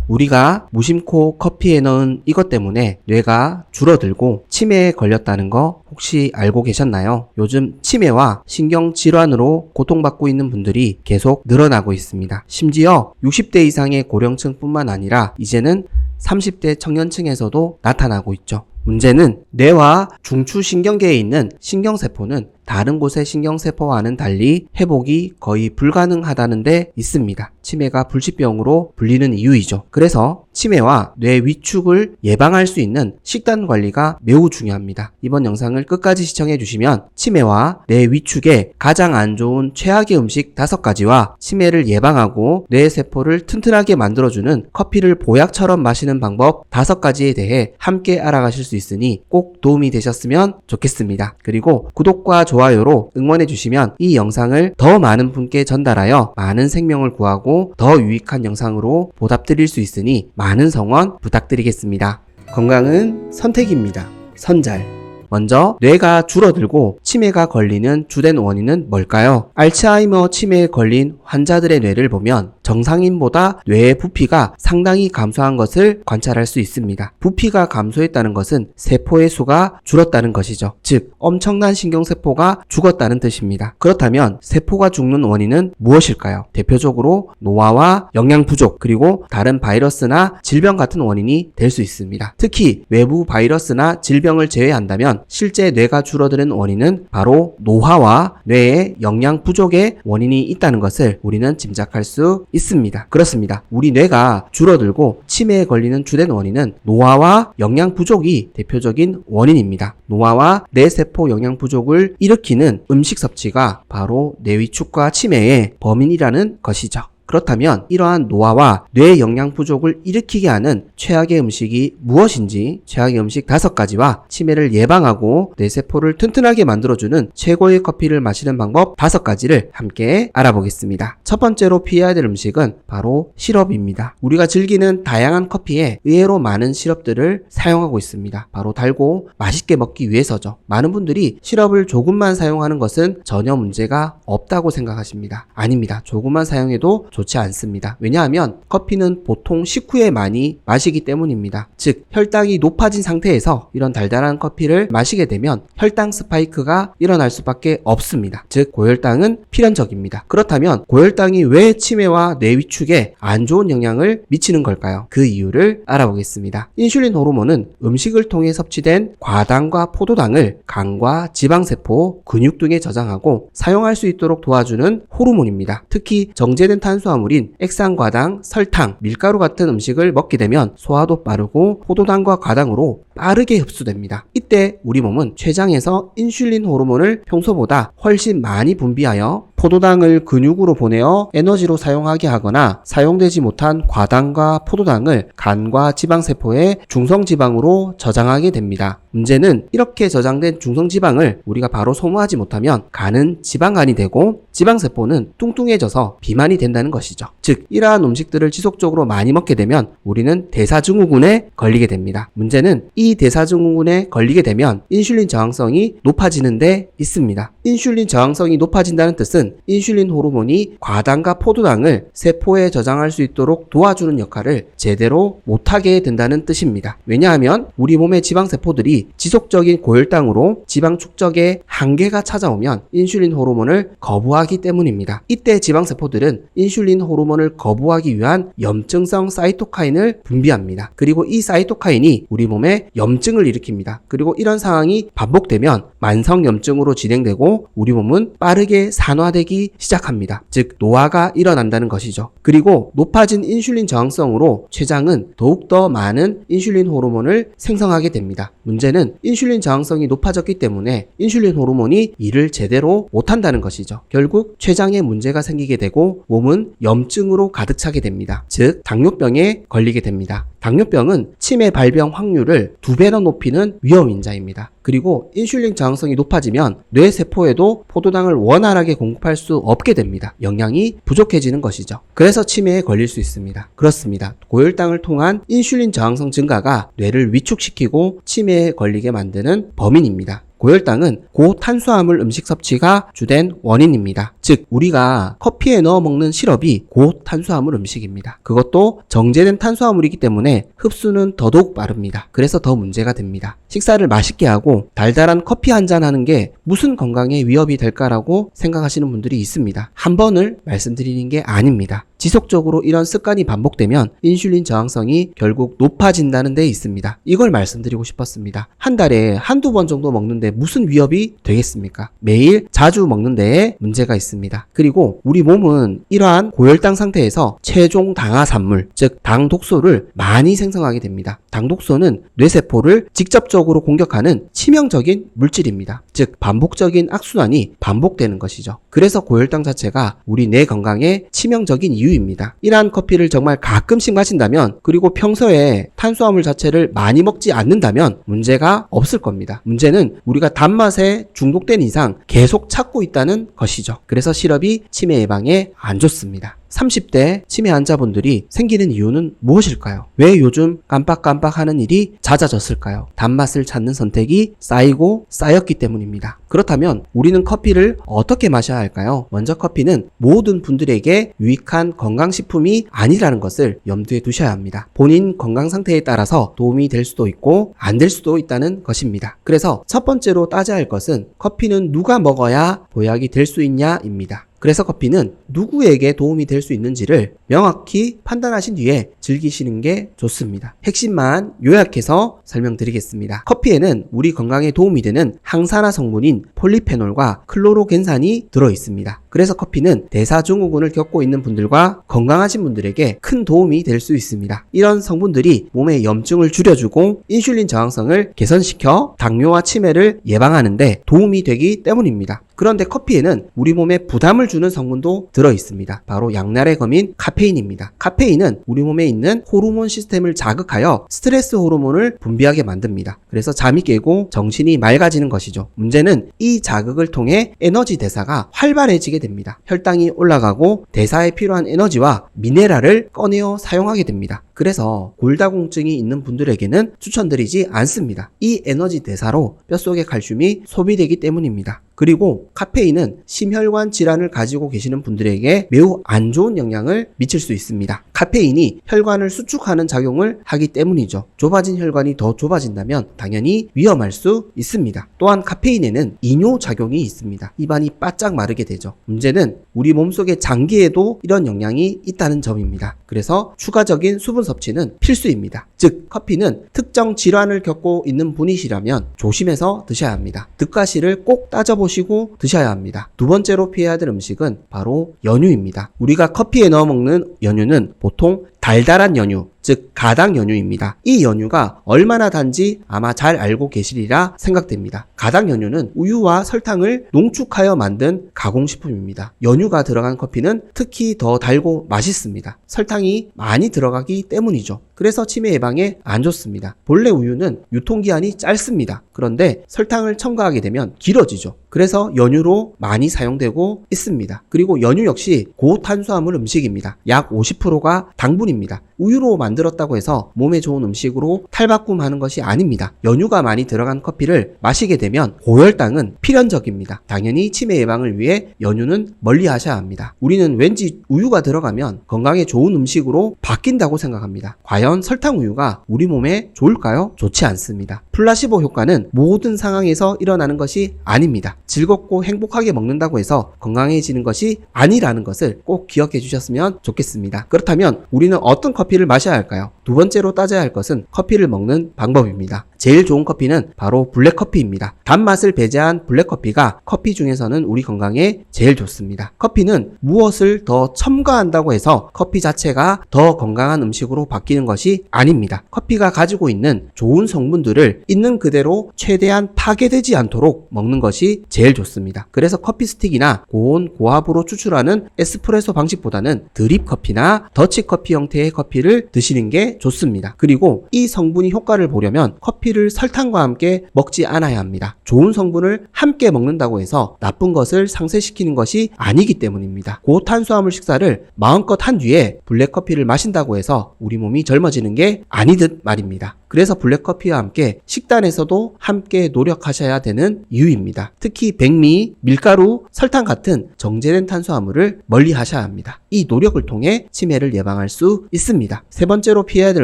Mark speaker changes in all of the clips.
Speaker 1: 우리가 무심코 커피에 넣은 이것 때문에 뇌가 줄어들고 치매에 걸렸다는 거 혹시 알고 계셨나요? 요즘 치매와 신경질환으로 고통받고 있는 분들이 계속 늘어나고 있습니다. 심지어 60대 이상의 고령층뿐만 아니라 이제는 30대 청년층에서도 나타나고 있죠. 문제는 뇌와 중추신경계에 있는 신경세포는 다른 곳의 신경세포와는 달리 회복이 거의 불가능하다는 데 있습니다. 치매가 불치병으로 불리는 이유이죠. 그래서 치매와 뇌 위축을 예방할 수 있는 식단 관리가 매우 중요합니다. 이번 영상을 끝까지 시청해 주시면 치매와 뇌 위축에 가장 안 좋은 최악의 음식 5가지와 치매를 예방하고 뇌세포를 튼튼하게 만들어주는 커피를 보약처럼 마시는 방법 5가지에 대해 함께 알아가실 수 있으니 꼭 도움이 되셨으면 좋겠습니다. 그리고 구독과 좋아요로 응원해 주시면 이 영상을 더 많은 분께 전달하여 많은 생명을 구하고 더 유익한 영상으로 보답드릴 수 있으니 많은 성원 부탁드리겠습니다. 건강은 선택입니다. 선잘. 먼저 뇌가 줄어들고 치매가 걸리는 주된 원인은 뭘까요? 알츠하이머 치매에 걸린 환자들의 뇌를 보면 정상인보다 뇌의 부피가 상당히 감소한 것을 관찰할 수 있습니다. 부피가 감소했다는 것은 세포의 수가 줄었다는 것이죠. 즉, 엄청난 신경세포가 죽었다는 뜻입니다. 그렇다면 세포가 죽는 원인은 무엇일까요? 대표적으로 노화와 영양 부족, 그리고 다른 바이러스나 질병 같은 원인이 될 수 있습니다. 특히 외부 바이러스나 질병을 제외한다면 실제 뇌가 줄어드는 원인은 바로 노화와 뇌의 영양 부족의 원인이 있다는 것을 우리는 짐작할 수 있습니다. 그렇습니다. 우리 뇌가 줄어들고 치매에 걸리는 주된 원인은 노화와 영양 부족이 대표적인 원인입니다. 노화와 뇌세포 영양 부족을 일으키는 음식 섭취가 바로 뇌위축과 치매의 범인이라는 것이죠. 그렇다면 이러한 노화와 뇌 영양 부족을 일으키게 하는 최악의 음식이 무엇인지 최악의 음식 5가지와 치매를 예방하고 뇌세포를 튼튼하게 만들어주는 최고의 커피를 마시는 방법 5가지를 함께 알아보겠습니다. 첫 번째로 피해야 될 음식은 바로 시럽입니다. 우리가 즐기는 다양한 커피에 의외로 많은 시럽들을 사용하고 있습니다. 바로 달고 맛있게 먹기 위해서죠. 많은 분들이 시럽을 조금만 사용하는 것은 전혀 문제가 없다고 생각하십니다. 아닙니다. 조금만 사용해도 좋지 않습니다. 왜냐하면 커피는 보통 식후에 많이 마시기 때문입니다. 즉, 혈당이 높아진 상태에서 이런 달달한 커피를 마시게 되면 혈당 스파이크가 일어날 수밖에 없습니다. 즉, 고혈당은 필연적입니다. 그렇다면 고혈당이 왜 치매와 뇌 위축에 안 좋은 영향을 미치는 걸까요? 그 이유를 알아보겠습니다. 인슐린 호르몬은 음식을 통해 섭취된 과당과 포도당을 간과 지방세포, 근육 등에 저장하고 사용할 수 있도록 도와주는 호르몬입니다. 특히 정제된 탄수화물인 액상과당, 설탕, 밀가루 같은 음식을 먹게 되면 소화도 빠르고 포도당과 과당으로 빠르게 흡수됩니다. 이때 우리 몸은 췌장에서 인슐린 호르몬을 평소보다 훨씬 많이 분비하여 포도당을 근육으로 보내어 에너지로 사용하게 하거나 사용되지 못한 과당과 포도당을 간과 지방세포의 중성지방으로 저장하게 됩니다. 문제는 이렇게 저장된 중성지방을 우리가 바로 소모하지 못하면 간은 지방간이 되고 지방세포는 뚱뚱해져서 비만이 된다는 것이죠. 즉, 이러한 음식들을 지속적으로 많이 먹게 되면 우리는 대사증후군에 걸리게 됩니다. 문제는 이 대사증후군에 걸리게 되면 인슐린 저항성이 높아지는 데 있습니다. 인슐린 저항성이 높아진다는 뜻은 인슐린 호르몬이 과당과 포도당을 세포에 저장할 수 있도록 도와주는 역할을 제대로 못하게 된다는 뜻입니다. 왜냐하면 우리 몸의 지방세포들이 지속적인 고혈당으로 지방 축적에 한계가 찾아오면 인슐린 호르몬을 거부하기 때문입니다. 이때 지방세포들은 인슐린 호르몬을 거부하기 위한 염증성 사이토카인을 분비합니다. 그리고 이 사이토카인이 우리 몸에 염증을 일으킵니다. 그리고 이런 상황이 반복되면 만성염증으로 진행되고 우리 몸은 빠르게 산화되기 시작합니다. 즉, 노화가 일어난다는 것이죠. 그리고 높아진 인슐린 저항성으로 췌장은 더욱더 많은 인슐린 호르몬을 생성하게 됩니다. 문제는 인슐린 저항성이 높아졌기 때문에 인슐린 호르몬이 일을 제대로 못한다는 것이죠. 결국 췌장에 문제가 생기게 되고 몸은 염증으로 가득 차게 됩니다. 즉, 당뇨병에 걸리게 됩니다. 당뇨병은 치매 발병 확률을 2배나 높이는 위험인자입니다. 그리고 인슐린 저항성이 높아지면 뇌세포에도 포도당을 원활하게 공급할 수 없게 됩니다. 영양이 부족해지는 것이죠. 그래서 치매에 걸릴 수 있습니다. 그렇습니다. 고혈당을 통한 인슐린 저항성 증가가 뇌를 위축시키고 치매에 걸리게 만드는 범인입니다. 고혈당은 고탄수화물 음식 섭취가 주된 원인입니다. 즉 우리가 커피에 넣어 먹는 시럽이 고탄수화물 음식입니다. 그것도 정제된 탄수화물이기 때문에 흡수는 더더욱 빠릅니다. 그래서 더 문제가 됩니다. 식사를 맛있게 하고 달달한 커피 한 잔 하는 게 무슨 건강에 위협이 될까라고 생각하시는 분들이 있습니다. 한 번을 말씀드리는 게 아닙니다. 지속적으로 이런 습관이 반복되면 인슐린 저항성이 결국 높아진다는 데 있습니다. 이걸 말씀드리고 싶었습니다. 한 달에 한두 번 정도 먹는데 무슨 위협이 되겠습니까? 매일 자주 먹는 데에 문제가 있습니다. 그리고 우리 몸은 이러한 고혈당 상태에서 최종 당화산물, 즉 당독소를 많이 생성하게 됩니다. 당독소는 뇌세포를 직접적으로 공격하는 치명적인 물질입니다. 즉 반복적인 악순환이 반복되는 것이죠. 그래서 고혈당 자체가 우리 뇌 건강에 치명적인 이유입니다. 이러한 커피를 정말 가끔씩 마신다면, 그리고 평소에 탄수화물 자체를 많이 먹지 않는다면 문제가 없을 겁니다. 문제는 우리가 단맛에 중독된 이상 계속 찾고 있다는 것이죠. 그래서 시럽이 치매 예방에 안 좋습니다. 30대 치매 환자분들이 생기는 이유는 무엇일까요? 왜 요즘 깜빡깜빡 하는 일이 잦아졌을까요? 단맛을 찾는 선택이 쌓이고 쌓였기 때문입니다. 그렇다면 우리는 커피를 어떻게 마셔야 할까요? 먼저 커피는 모든 분들에게 유익한 건강식품이 아니라는 것을 염두에 두셔야 합니다. 본인 건강 상태에 따라서 도움이 될 수도 있고 안 될 수도 있다는 것입니다. 그래서 첫 번째로 따져야 할 것은 커피는 누가 먹어야 보약이 될 수 있냐입니다. 그래서 커피는 누구에게 도움이 될 수 있는지를 명확히 판단하신 뒤에 즐기시는 게 좋습니다. 핵심만 요약해서 설명드리겠습니다. 커피에는 우리 건강에 도움이 되는 항산화 성분인 폴리페놀과 클로로겐산이 들어있습니다. 그래서 커피는 대사증후군을 겪고 있는 분들과 건강하신 분들에게 큰 도움이 될 수 있습니다. 이런 성분들이 몸의 염증을 줄여주고 인슐린 저항성을 개선시켜 당뇨와 치매를 예방하는 데 도움이 되기 때문입니다. 그런데 커피에는 우리 몸에 부담을 주는 성분도 들어있습니다. 바로 양날의 검인 카페인입니다. 카페인은 우리 몸에 있는 호르몬 시스템을 자극하여 스트레스 호르몬을 분비하게 만듭니다. 그래서 잠이 깨고 정신이 맑아지는 것이죠. 문제는 이 자극을 통해 에너지 대사가 활발해지게 됩니다. 혈당이 올라가고 대사에 필요한 에너지와 미네랄을 꺼내어 사용하게 됩니다. 그래서 골다공증이 있는 분들에게는 추천드리지 않습니다. 이 에너지 대사로 뼛속의 칼슘이 소비되기 때문입니다. 그리고 카페인은 심혈관 질환을 가지고 계시는 분들에게 매우 안 좋은 영향을 미칠 수 있습니다. 카페인이 혈관을 수축하는 작용을 하기 때문이죠. 좁아진 혈관이 더 좁아진다면 당연히 위험할 수 있습니다. 또한 카페인에는 이뇨 작용이 있습니다. 입안이 바짝 마르게 되죠. 문제는 우리 몸속의 장기에도 이런 영향이 있다는 점입니다. 그래서 추가적인 수분 섭취는 필수입니다. 즉 커피는 특정 질환을 겪고 있는 분이시라면 조심해서 드셔야 합니다. 득과실을 꼭 따져보시고 드셔야 합니다. 두 번째로 피해야 될 음식은 바로 연유입니다. 우리가 커피에 넣어 먹는 연유는 보통 달달한 연유, 즉 가당 연유입니다. 이 연유가 얼마나 단지 아마 잘 알고 계시리라 생각됩니다. 가당 연유는 우유와 설탕을 농축하여 만든 가공식품입니다. 연유가 들어간 커피는 특히 더 달고 맛있습니다. 설탕이 많이 들어가기 때문이죠. 그래서 치매 예방에 안 좋습니다. 본래 우유는 유통기한이 짧습니다. 그런데 설탕을 첨가하게 되면 길어지죠. 그래서 연유로 많이 사용되고 있습니다. 그리고 연유 역시 고탄수화물 음식입니다. 약 50%가 당분입니다. 우유로 만들었다고 해서 몸에 좋은 음식으로 탈바꿈하는 것이 아닙니다. 연유가 많이 들어간 커피를 마시게 되면 고혈당은 필연적입니다. 당연히 치매 예방을 위해 연유는 멀리 하셔야 합니다. 우리는 왠지 우유가 들어가면 건강에 좋은 음식으로 바뀐다고 생각합니다. 과연 설탕 우유가 우리 몸에 좋을까요? 좋지 않습니다. 플라시보 효과는 모든 상황에서 일어나는 것이 아닙니다. 즐겁고 행복하게 먹는다고 해서 건강해지는 것이 아니라는 것을 꼭 기억해 주셨으면 좋겠습니다. 그렇다면 우리는 어떤 커피를 마셔야 할까요? 두 번째로 따져야 할 것은 커피를 먹는 방법입니다. 제일 좋은 커피는 바로 블랙커피입니다. 단맛을 배제한 블랙커피가 커피 중에서는 우리 건강에 제일 좋습니다. 커피는 무엇을 더 첨가한다고 해서 커피 자체가 더 건강한 음식으로 바뀌는 것이 아닙니다. 커피가 가지고 있는 좋은 성분들을 있는 그대로 최대한 파괴되지 않도록 먹는 것이 제일 좋습니다. 그래서 커피 스틱이나 고온 고압으로 추출하는 에스프레소 방식보다는 드립 커피나 더치 커피 형태의 커피를 드시는 게 좋습니다. 그리고 이 성분이 효과를 보려면 커피를 설탕과 함께 먹지 않아야 합니다. 좋은 성분을 함께 먹는다고 해서 나쁜 것을 상쇄시키는 것이 아니기 때문입니다. 고탄수화물 식사를 마음껏 한 뒤에 블랙커피를 마신다고 해서 우리 몸이 젊어지는 게 아니듯 말입니다. 그래서 블랙커피와 함께 식단에서도 함께 노력하셔야 되는 이유입니다. 특히 백미, 밀가루, 설탕 같은 정제된 탄수화물을 멀리 하셔야 합니다. 이 노력을 통해 치매를 예방할 수 있습니다. 세 번째로 피해야 될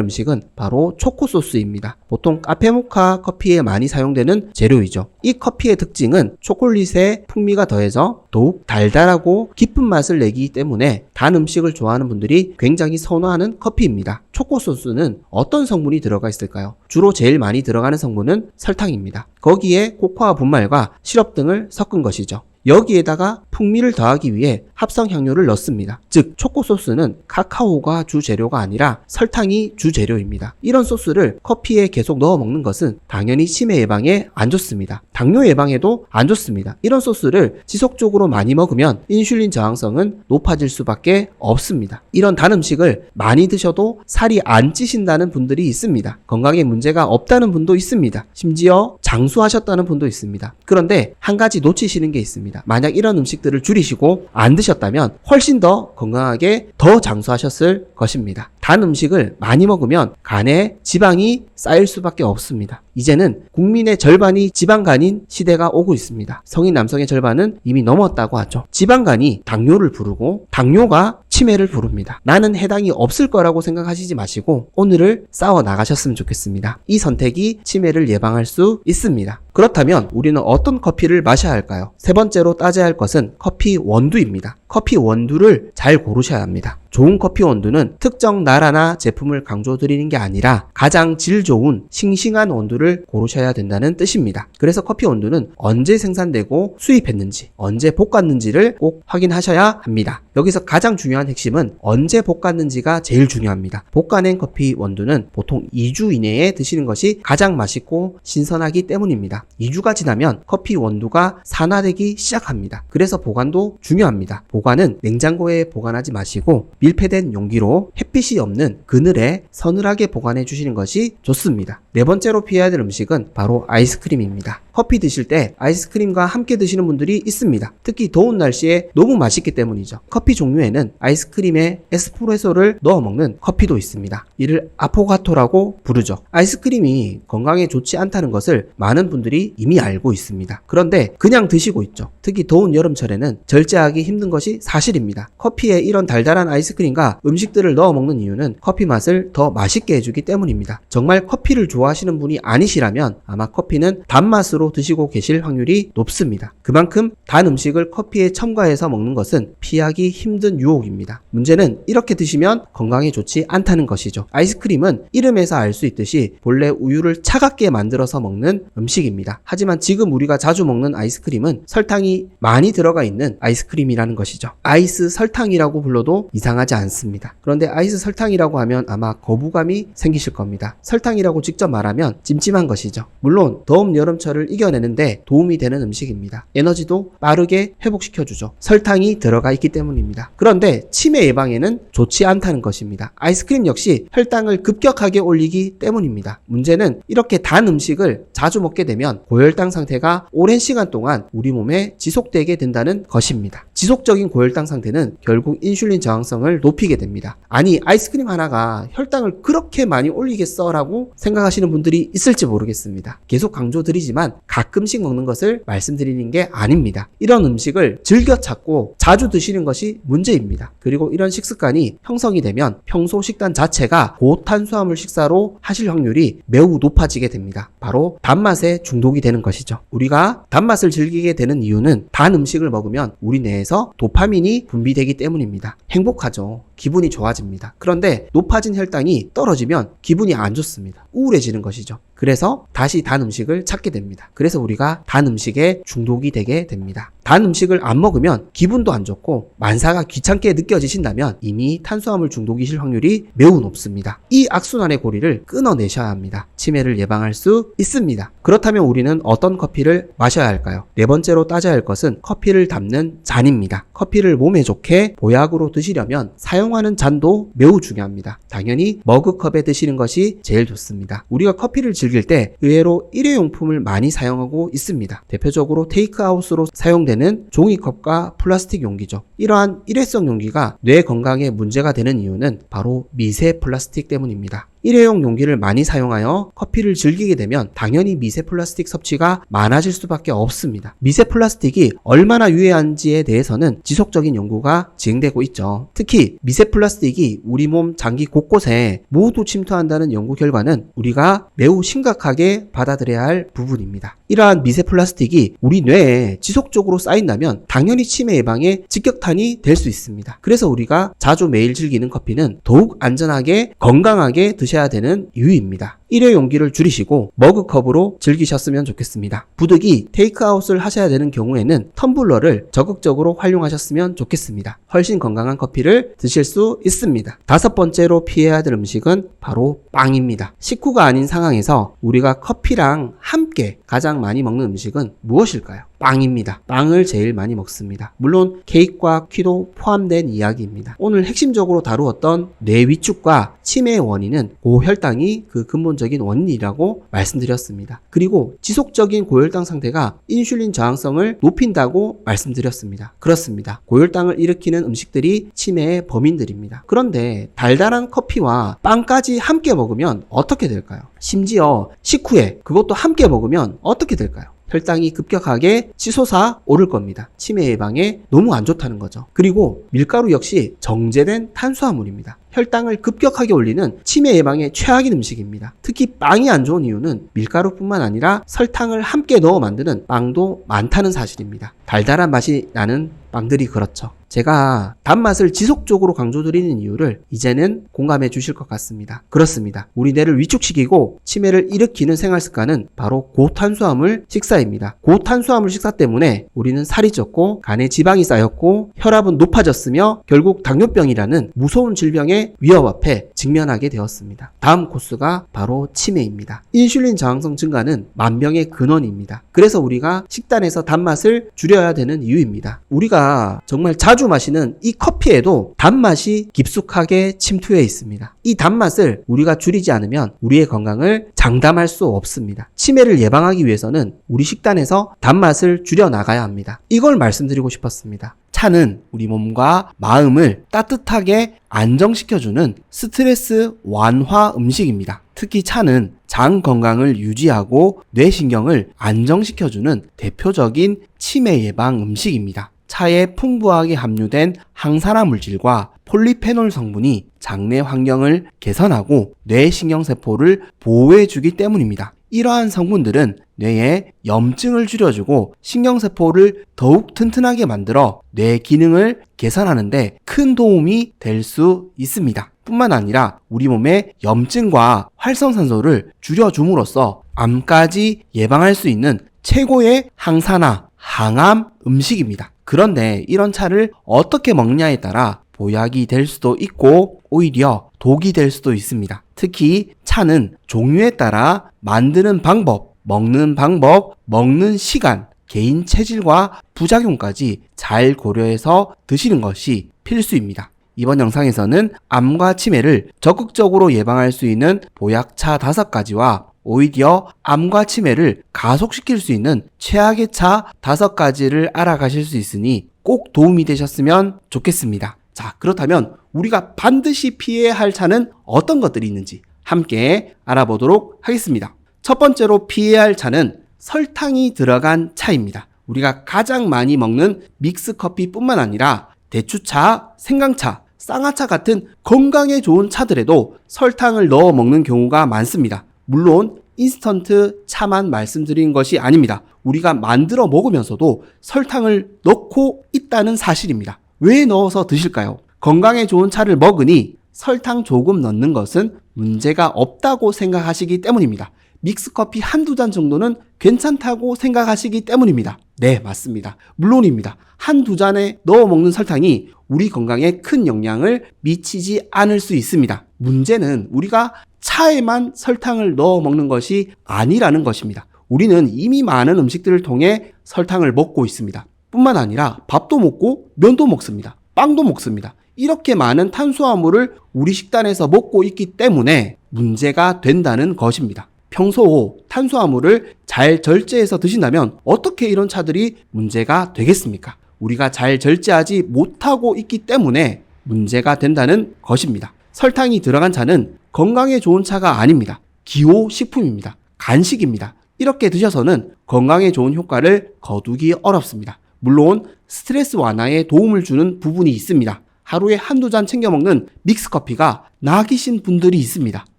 Speaker 1: 음식은 바로 초코소스입니다. 보통 카페모카 커피에 많이 사용되는 재료이죠. 이 커피의 특징은 초콜릿에 풍미가 더해져 더욱 달달하고 깊은 맛을 내기 때문에 단 음식을 좋아하는 분들이 굉장히 선호하는 커피입니다. 초코소스는 어떤 성분이 들어가 있을까요? 주로 제일 많이 들어가는 성분은 설탕입니다. 거기에 코코아 분말과 시럽 등을 섞은 것이죠. 여기에다가 풍미를 더하기 위해 합성 향료를 넣습니다. 즉 초코소스는 카카오가 주재료가 아니라 설탕이 주재료입니다. 이런 소스를 커피에 계속 넣어 먹는 것은 당연히 치매 예방에 안 좋습니다. 당뇨 예방에도 안 좋습니다. 이런 소스를 지속적으로 많이 먹으면 인슐린 저항성은 높아질 수밖에 없습니다. 이런 단 음식을 많이 드셔도 살이 안 찌신다는 분들이 있습니다. 건강에 문제가 없다는 분도 있습니다. 심지어 장수하셨다는 분도 있습니다. 그런데 한 가지 놓치시는 게 있습니다. 만약 이런 음식들을 줄이시고 안 드셨다면 훨씬 더 건강하게 더 장수하셨을 것입니다. 단 음식을 많이 먹으면 간에 지방이 쌓일 수밖에 없습니다. 이제는 국민의 절반이 지방간인 시대가 오고 있습니다. 성인 남성의 절반은 이미 넘었다고 하죠. 지방간이 당뇨를 부르고 당뇨가 치매를 부릅니다. 나는 해당이 없을 거라고 생각하시지 마시고 오늘을 싸워 나가셨으면 좋겠습니다. 이 선택이 치매를 예방할 수 있습니다. 그렇다면 우리는 어떤 커피를 마셔야 할까요? 세 번째로 따져야 할 것은 커피 원두입니다. 커피 원두를 잘 고르셔야 합니다. 좋은 커피 원두는 특정 나라나 제품을 강조드리는 게 아니라 가장 질 좋은 싱싱한 원두를 고르셔야 된다는 뜻입니다. 그래서 커피 원두는 언제 생산되고 수입했는지, 언제 볶았는지를 꼭 확인하셔야 합니다. 여기서 가장 중요한 핵심은 언제 볶았는지가 제일 중요합니다. 볶아낸 커피 원두는 보통 2주 이내에 드시는 것이 가장 맛있고 신선하기 때문입니다. 2주가 지나면 커피 원두가 산화되기 시작합니다. 그래서 보관도 중요합니다. 보관은 냉장고에 보관하지 마시고 밀폐된 용기로 햇빛이 없는 그늘에 서늘하게 보관해 주시는 것이 좋습니다. 네 번째로 피해야 될 음식은 바로 아이스크림입니다. 커피 드실 때 아이스크림과 함께 드시는 분들이 있습니다. 특히 더운 날씨에 너무 맛있기 때문이죠. 커피 종류에는 아이스크림에 에스프레소를 넣어 먹는 커피도 있습니다. 이를 아포가토라고 부르죠. 아이스크림이 건강에 좋지 않다는 것을 많은 분들이 이미 알고 있습니다. 그런데 그냥 드시고 있죠. 특히 더운 여름철에는 절제하기 힘든 것이 사실입니다. 커피에 이런 달달한 아이스크림과 음식들을 넣어 먹는 이유는 커피 맛을 더 맛있게 해주기 때문입니다. 정말 커피를 좋아하시는 분이 아니시라면 아마 커피는 단맛으로 드시고 계실 확률이 높습니다. 그만큼 단 음식을 커피에 첨가해서 먹는 것은 피하기 힘든 유혹입니다. 문제는 이렇게 드시면 건강에 좋지 않다는 것이죠. 아이스크림은 이름에서 알 수 있듯이 본래 우유를 차갑게 만들어서 먹는 음식입니다. 하지만 지금 우리가 자주 먹는 아이스크림은 설탕이 많이 들어가 있는 아이스크림이라는 것이죠. 아이스 설탕이라고 불러도 이상하지 않습니다. 그런데 아이스 설탕이라고 하면 아마 거부감이 생기실 겁니다. 설탕이라고 직접 말하면 찜찜한 것이죠. 물론 더운 여름철을 이겨내는데 도움이 되는 음식입니다. 에너지도 빠르게 회복시켜주죠. 설탕이 들어가 있기 때문입니다. 그런데 치매 예방에는 좋지 않다는 것입니다. 아이스크림 역시 혈당을 급격하게 올리기 때문입니다. 문제는 이렇게 단 음식을 자주 먹게 되면 고혈당 상태가 오랜 시간 동안 우리 몸에 지속되게 된다는 것입니다. 지속적인 고혈당 상태는 결국 인슐린 저항성을 높이게 됩니다. 아니 아이스크림 하나가 혈당을 그렇게 많이 올리겠어 라고 생각하시는 분들이 있을지 모르겠습니다. 계속 강조드리지만 가끔씩 먹는 것을 말씀드리는 게 아닙니다. 이런 음식을 즐겨 찾고 자주 드시는 것이 문제입니다. 그리고 이런 식습관이 형성이 되면 평소 식단 자체가 고탄수화물 식사로 하실 확률이 매우 높아지게 됩니다. 바로 단맛에 중독이 되는 것이죠. 우리가 단맛을 즐기게 되는 이유는 단 음식을 먹으면 우리 뇌에서 도파민이 분비되기 때문입니다. 행복하죠. 기분이 좋아집니다. 그런데 높아진 혈당이 떨어지면 기분이 안 좋습니다. 우울해지는 것이죠. 그래서 다시 단 음식을 찾게 됩니다. 그래서 우리가 단 음식에 중독이 되게 됩니다. 단 음식을 안 먹으면 기분도 안 좋고 만사가 귀찮게 느껴지신다면 이미 탄수화물 중독이실 확률이 매우 높습니다. 이 악순환의 고리를 끊어내셔야 합니다. 치매를 예방할 수 있습니다. 그렇다면 우리는 어떤 커피를 마셔야 할까요? 네 번째로 따져야 할 것은 커피를 담는 잔입니다. 커피를 몸에 좋게 보약으로 드시려면 사용하는 잔도 매우 중요합니다. 당연히 머그컵에 드시는 것이 제일 좋습니다. 우리가 커피를 즐길 때 의외로 일회용품을 많이 사용하고 있습니다. 대표적으로 테이크아웃으로 사용되는 종이컵과 플라스틱 용기죠. 이러한 일회성 용기가 뇌 건강에 문제가 되는 이유는 바로 미세 플라스틱 때문입니다. 일회용 용기를 많이 사용하여 커피를 즐기게 되면 당연히 미세 플라스틱 섭취가 많아질 수밖에 없습니다. 미세 플라스틱이 얼마나 유해한지에 대해서는 지속적인 연구가 진행되고 있죠. 특히 미세 플라스틱이 우리 몸 장기 곳곳에 모두 침투한다는 연구 결과는 우리가 매우 심각하게 받아들여야 할 부분입니다. 이러한 미세 플라스틱이 우리 뇌에 지속적으로 쌓인다면 당연히 치매 예방에 직격탄이 될 수 있습니다. 그래서 우리가 자주 매일 즐기는 커피는 더욱 안전하게 건강하게 드셔야 되는 이유입니다. 일회 용기를 줄이시고 머그컵으로 즐기셨으면 좋겠습니다. 부득이 테이크아웃을 하셔야 되는 경우에는 텀블러를 적극적으로 활용하셨으면 좋겠습니다. 훨씬 건강한 커피를 드실 수 있습니다. 다섯 번째로 피해야 될 음식은 바로 빵입니다. 식후가 아닌 상황에서 우리가 커피랑 함께 가장 많이 먹는 음식은 무엇일까요? 빵입니다. 빵을 제일 많이 먹습니다. 물론 케이크와 퀴도 포함된 이야기입니다. 오늘 핵심적으로 다루었던 뇌 위축과 치매의 원인은 고혈당이 그 근본적인 원인이라고 말씀드렸습니다. 그리고 지속적인 고혈당 상태가 인슐린 저항성을 높인다고 말씀드렸습니다. 그렇습니다. 고혈당을 일으키는 음식들이 치매의 범인들입니다. 그런데 달달한 커피와 빵까지 함께 먹으면 어떻게 될까요? 심지어 식후에 그것도 함께 먹으면 어떻게 될까요? 혈당이 급격하게 치솟아 오를 겁니다. 치매 예방에 너무 안 좋다는 거죠. 그리고 밀가루 역시 정제된 탄수화물입니다. 혈당을 급격하게 올리는 치매 예방에 최악인 음식입니다. 특히 빵이 안 좋은 이유는 밀가루뿐만 아니라 설탕을 함께 넣어 만드는 빵도 많다는 사실입니다. 달달한 맛이 나는 빵들이 그렇죠. 제가 단맛을 지속적으로 강조드리는 이유를 이제는 공감해 주실 것 같습니다. 그렇습니다. 우리 뇌를 위축시키고 치매를 일으키는 생활습관은 바로 고탄수화물 식사입니다. 고탄수화물 식사 때문에 우리는 살이 쪘고 간에 지방이 쌓였고 혈압은 높아졌으며 결국 당뇨병이라는 무서운 질병의 위협 앞에 직면하게 되었습니다. 다음 코스가 바로 치매입니다. 인슐린 저항성 증가는 만병의 근원입니다. 그래서 우리가 식단에서 단맛을 줄여야 되는 이유입니다. 우리가 정말 자주 마시는 이 커피에도 단맛이 깊숙하게 침투해 있습니다. 이 단맛을 우리가 줄이지 않으면 우리의 건강을 장담할 수 없습니다. 치매를 예방하기 위해서는 우리 식단에서 단맛을 줄여 나가야 합니다. 이걸 말씀드리고 싶었습니다. 차는 우리 몸과 마음을 따뜻하게 안정시켜주는 스트레스 완화 음식입니다. 특히 차는 장 건강을 유지하고 뇌신경을 안정시켜주는 대표적인 치매 예방 음식입니다. 차에 풍부하게 함유된 항산화 물질과 폴리페놀 성분이 장내 환경을 개선하고 뇌신경세포를 보호해주기 때문입니다. 이러한 성분들은 뇌의 염증을 줄여주고 신경세포를 더욱 튼튼하게 만들어 뇌 기능을 개선하는데 큰 도움이 될 수 있습니다. 뿐만 아니라 우리 몸의 염증과 활성산소를 줄여줌으로써 암까지 예방할 수 있는 최고의 항산화, 항암 음식입니다. 그런데 이런 차를 어떻게 먹냐에 따라 보약이 될 수도 있고 오히려 독이 될 수도 있습니다. 특히 차는 종류에 따라 만드는 방법, 먹는 시간, 개인 체질과 부작용까지 잘 고려해서 드시는 것이 필수입니다. 이번 영상에서는 암과 치매를 적극적으로 예방할 수 있는 보약차 5가지와 오히려 암과 치매를 가속시킬 수 있는 최악의 차 5가지를 알아가실 수 있으니 꼭 도움이 되셨으면 좋겠습니다. 자, 그렇다면 우리가 반드시 피해야 할 차는 어떤 것들이 있는지 함께 알아보도록 하겠습니다. 첫 번째로 피해야 할 차는 설탕이 들어간 차입니다. 우리가 가장 많이 먹는 믹스커피뿐만 아니라 대추차, 생강차, 쌍화차 같은 건강에 좋은 차들에도 설탕을 넣어 먹는 경우가 많습니다. 물론 인스턴트 차만 말씀드린 것이 아닙니다. 우리가 만들어 먹으면서도 설탕을 넣고 있다는 사실입니다. 왜 넣어서 드실까요? 건강에 좋은 차를 먹으니 설탕 조금 넣는 것은 문제가 없다고 생각하시기 때문입니다. 믹스커피 한두 잔 정도는 괜찮다고 생각하시기 때문입니다. 네, 맞습니다. 물론입니다. 한두 잔에 넣어 먹는 설탕이 우리 건강에 큰 영향을 미치지 않을 수 있습니다. 문제는 우리가 차에만 설탕을 넣어 먹는 것이 아니라는 것입니다. 우리는 이미 많은 음식들을 통해 설탕을 먹고 있습니다. 뿐만 아니라 밥도 먹고 면도 먹습니다. 빵도 먹습니다. 이렇게 많은 탄수화물을 우리 식단에서 먹고 있기 때문에 문제가 된다는 것입니다. 평소 탄수화물을 잘 절제해서 드신다면 어떻게 이런 차들이 문제가 되겠습니까? 우리가 잘 절제하지 못하고 있기 때문에 문제가 된다는 것입니다. 설탕이 들어간 차는 건강에 좋은 차가 아닙니다. 기호식품입니다. 간식입니다. 이렇게 드셔서는 건강에 좋은 효과를 거두기 어렵습니다. 물론 스트레스 완화에 도움을 주는 부분이 있습니다. 하루에 한두 잔 챙겨 먹는 믹스커피가 낙이신 분들이 있습니다.